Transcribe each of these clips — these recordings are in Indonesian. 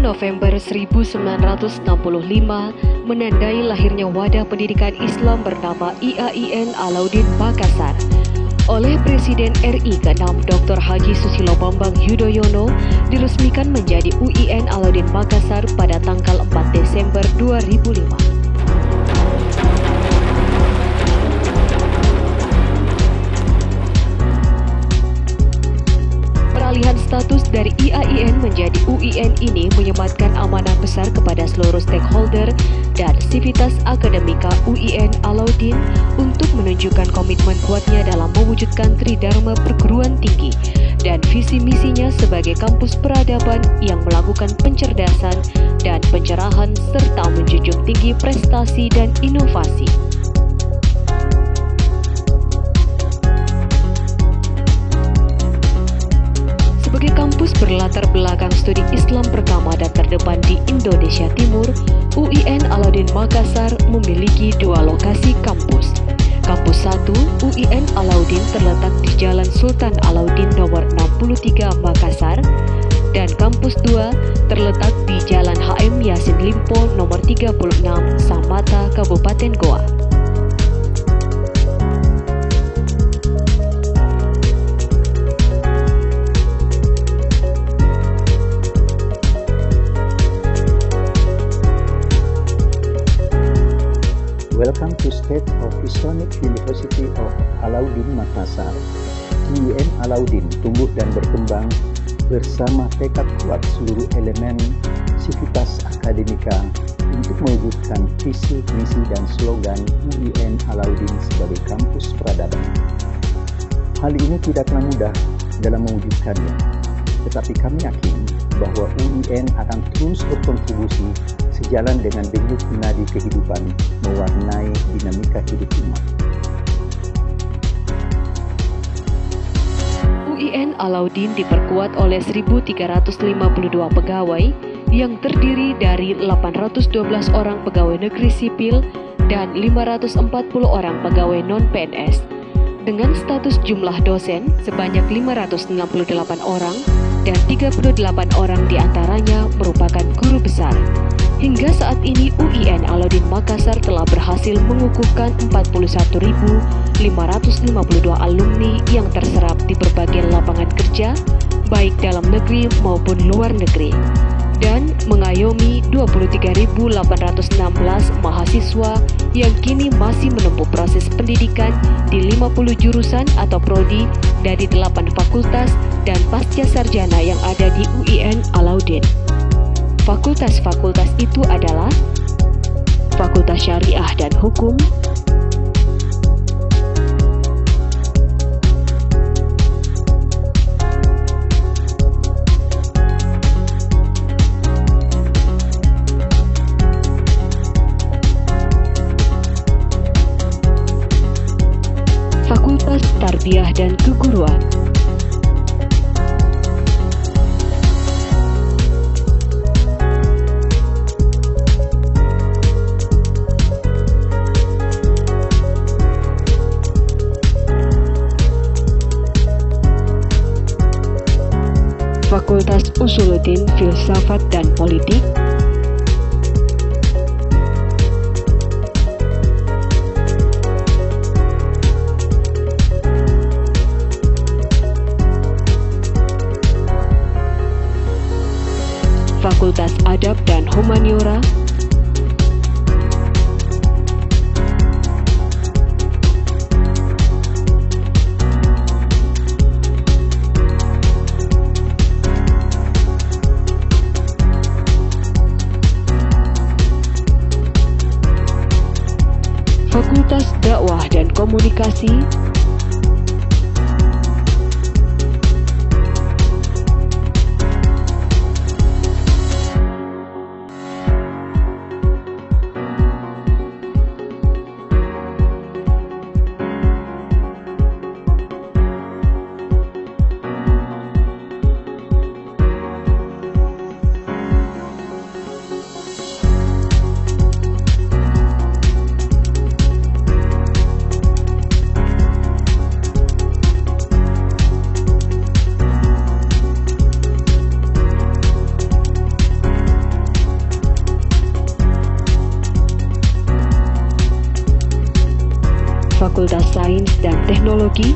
November 1965 menandai lahirnya wadah pendidikan Islam bernama IAIN Alauddin Makassar. Oleh Presiden RI ke-6 Dr. Haji Susilo Bambang Yudhoyono diresmikan menjadi UIN Alauddin Makassar pada tanggal 4 Desember 2005. Peralihan status dari IAIN menjadi UIN ini menyematkan amanah besar kepada seluruh stakeholder dan sivitas akademika UIN Alauddin untuk menunjukkan komitmen kuatnya dalam mewujudkan tridharma perguruan tinggi dan visi misinya sebagai kampus peradaban yang melakukan pencerdasan dan pencerahan serta menjunjung tinggi prestasi dan inovasi. Sebagai kampus berlatar belakang studi Islam pertama dan terdepan di Indonesia Timur, UIN Alauddin Makassar memiliki dua lokasi kampus. Kampus 1, UIN Alauddin terletak di Jalan Sultan Alauddin nomor 63 Makassar, dan Kampus 2 terletak di Jalan HM Yasin Limpo nomor 36 Samata, Kabupaten Goa. Welcome to State of Islamic University of Alauddin Makassar. UIN Alauddin tumbuh dan berkembang bersama tekad kuat seluruh elemen sivitas akademika untuk mewujudkan visi, misi, dan slogan UIN Alauddin sebagai kampus peradaban. Hal ini tidaklah mudah dalam mewujudkannya, tetapi kami yakin bahwa UIN akan terus berkontribusi sejalan dengan denyut nadi kehidupan mewarnai dinamika hidup umat. UIN Alauddin diperkuat oleh 1.352 pegawai yang terdiri dari 812 orang pegawai negeri sipil dan 540 orang pegawai non-PNS. Dengan status jumlah dosen sebanyak 568 orang dan 38 orang diantaranya merupakan guru besar. Hingga saat ini UIN Alauddin Makassar telah berhasil mengukuhkan 41.552 alumni yang terserap di berbagai lapangan kerja, baik dalam negeri maupun luar negeri, dan mengayomi 23.816 mahasiswa yang kini masih menempuh proses pendidikan di 50 jurusan atau prodi dari 8 fakultas dan pasca sarjana yang ada di UIN Alauddin. Fakultas-fakultas itu adalah Fakultas Syariah dan Hukum, Fakultas Tarbiyah dan Keguruan, Fakultas Usuluddin Filsafat dan Politik, Fakultas Adab dan Humaniora, Fakultas Dakwah dan Komunikasi, Sains dan Teknologi,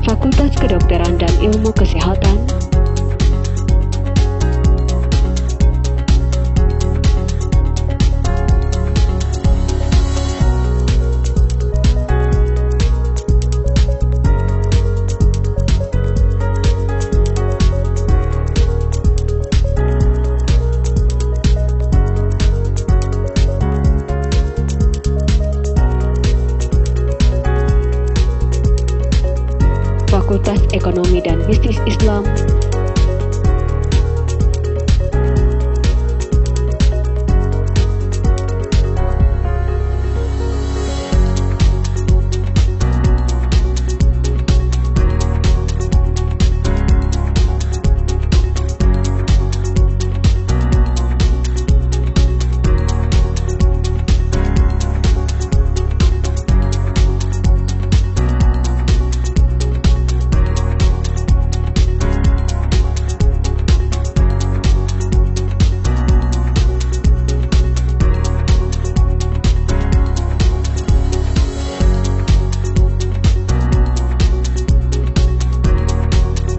Fakultas Kedokteran dan Ilmu Kesehatan, Fakultas Ekonomi dan Bisnis Islam,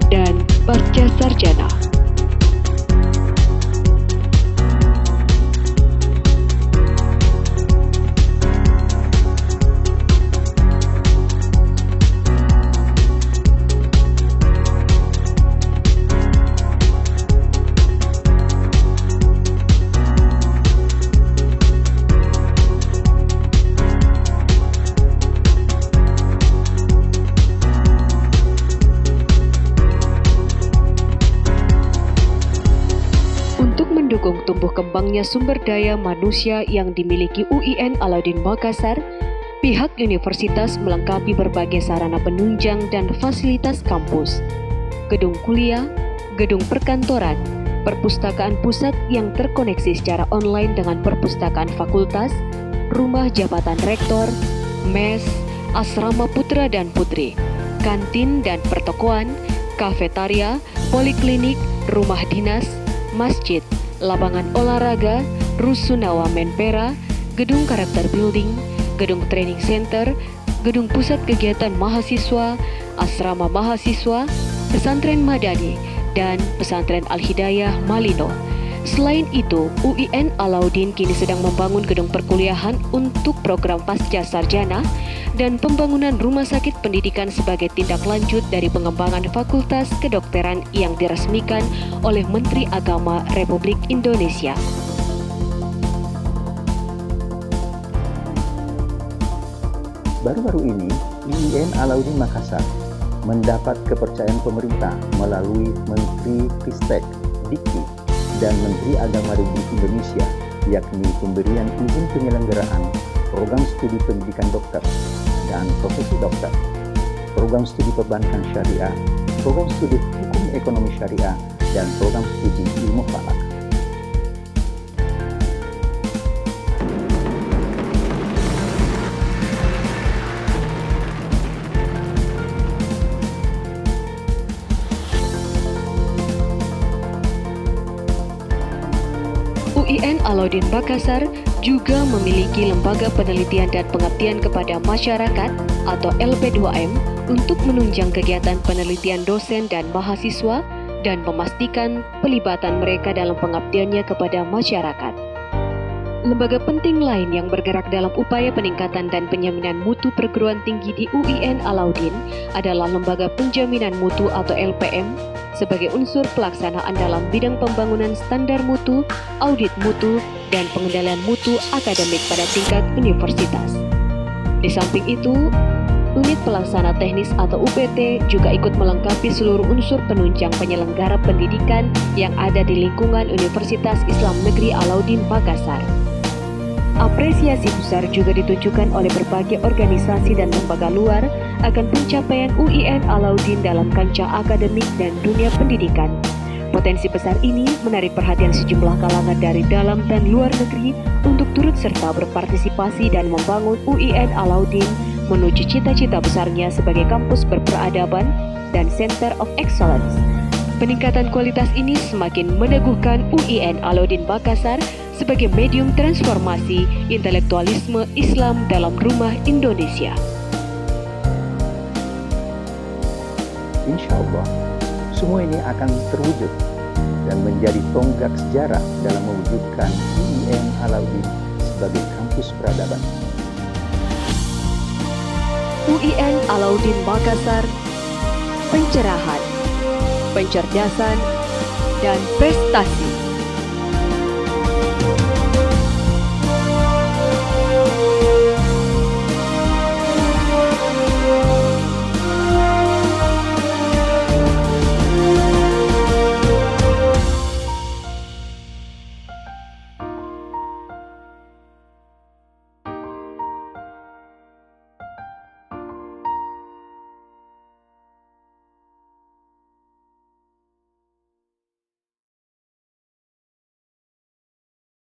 dan Pasca Sarjana. Untuk mendukung tumbuh kembangnya sumber daya manusia yang dimiliki UIN Alauddin Makassar, pihak universitas melengkapi berbagai sarana penunjang dan fasilitas kampus, gedung kuliah, gedung perkantoran, perpustakaan pusat yang terkoneksi secara online dengan perpustakaan fakultas, rumah jabatan rektor, mes, asrama putra dan putri, kantin dan pertokoan, kafetaria, poliklinik, rumah dinas, masjid, lapangan olahraga, rusunawa Menpera, gedung karakter building, gedung training center, gedung pusat kegiatan mahasiswa, asrama mahasiswa, pesantren Madani, dan pesantren Al-Hidayah Malino. Selain itu, UIN Alauddin kini sedang membangun gedung perkuliahan untuk program pasca sarjana dan pembangunan rumah sakit pendidikan sebagai tindak lanjut dari pengembangan Fakultas Kedokteran yang diresmikan oleh Menteri Agama Republik Indonesia. Baru-baru ini, UIN Alauddin Makassar mendapat kepercayaan pemerintah melalui Menteri Ristek, Dikti, dan Menteri Agama Republik Indonesia, yakni pemberian izin penyelenggaraan program studi pendidikan dokter dan profesi dokter, program studi perbankan syariah, program studi hukum ekonomi syariah, dan program studi ilmu falak. UIN Alauddin Makassar juga memiliki lembaga penelitian dan pengabdian kepada masyarakat atau LP2M untuk menunjang kegiatan penelitian dosen dan mahasiswa dan memastikan pelibatan mereka dalam pengabdiannya kepada masyarakat. Lembaga penting lain yang bergerak dalam upaya peningkatan dan penjaminan mutu perguruan tinggi di UIN Alauddin adalah Lembaga Penjaminan Mutu atau LPM sebagai unsur pelaksanaan dalam bidang pembangunan standar mutu, audit mutu, dan pengendalian mutu akademik pada tingkat universitas. Di samping itu, Unit Pelaksana Teknis atau UPT juga ikut melengkapi seluruh unsur penunjang penyelenggara pendidikan yang ada di lingkungan Universitas Islam Negeri Alauddin Makassar. Apresiasi besar juga ditunjukkan oleh berbagai organisasi dan lembaga luar akan pencapaian UIN Alauddin dalam kancah akademik dan dunia pendidikan. Potensi besar ini menarik perhatian sejumlah kalangan dari dalam dan luar negeri untuk turut serta berpartisipasi dan membangun UIN Alauddin menuju cita-cita besarnya sebagai kampus berperadaban dan Center of Excellence. Peningkatan kualitas ini semakin meneguhkan UIN Alauddin Makassar sebagai medium transformasi intelektualisme Islam dalam rumah Indonesia. Insya Allah, semua ini akan terwujud dan menjadi tonggak sejarah dalam mewujudkan UIN Alauddin sebagai kampus peradaban. UIN Alauddin Makassar, pencerahan, pencerdasan, dan prestasi.